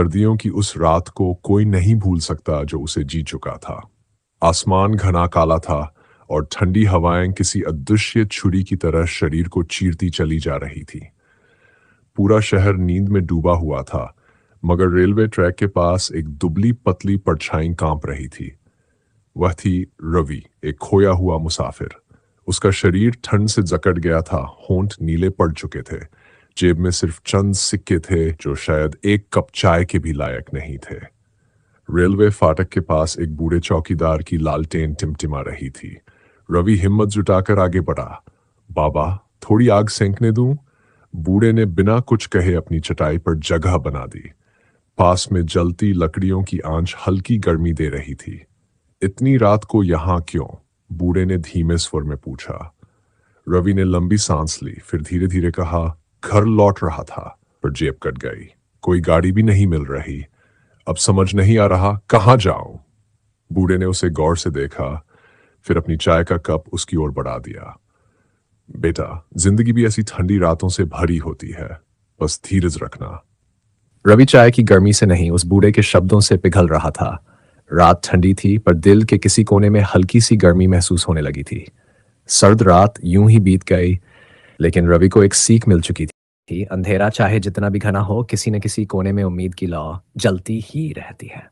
सर्दियों की उस रात को कोई नहीं भूल सकता जो उसे जी चुका था। आसमान घना काला था और ठंडी हवाएं किसी अदृश्य छुरी की तरह शरीर को चीरती चली जा रही थी। पूरा शहर नींद में डूबा हुआ था, मगर रेलवे ट्रैक के पास एक दुबली पतली परछाई कांप रही थी। वह थी रवि, एक खोया हुआ मुसाफिर। उसका शरीर ठंड से जकड़ गया था, होंठ नीले पड़ चुके थे। जेब में सिर्फ चंद सिक्के थे जो शायद एक कप चाय के भी लायक नहीं थे। रेलवे फाटक के पास एक बूढ़े चौकीदार की लालटेन टिमटिमा रही थी। रवि हिम्मत जुटाकर आगे बढ़ा। बाबा, थोड़ी आग सेंकने दूं? बूढ़े ने बिना कुछ कहे अपनी चटाई पर जगह बना दी। पास में जलती लकड़ियों की आंच हल्की गर्मी दे रही थी। इतनी रात को यहां क्यों? बूढ़े ने धीमे स्वर में पूछा। रवि ने लंबी सांस ली, फिर धीरे धीरे कहा, घर लौट रहा था पर जेब कट गई। कोई गाड़ी भी नहीं मिल रही। अब समझ नहीं आ रहा कहाँ जाऊं। बूढ़े ने उसे गौर से देखा, फिर अपनी चाय का कप उसकी ओर बढ़ा दिया। बेटा, जिंदगी भी ऐसी ठंडी रातों से भरी होती है, बस धीरज रखना। रवि चाय की गर्मी से नहीं, उस बूढ़े के शब्दों से पिघल रहा था। रात ठंडी थी, पर दिल के किसी कोने में हल्की सी गर्मी महसूस होने लगी थी। सर्द रात यूं ही बीत गई, लेकिन रवि को एक सीख मिल चुकी थी। अंधेरा चाहे जितना भी घना हो, किसी न किसी कोने में उम्मीद की लौ जलती ही रहती है।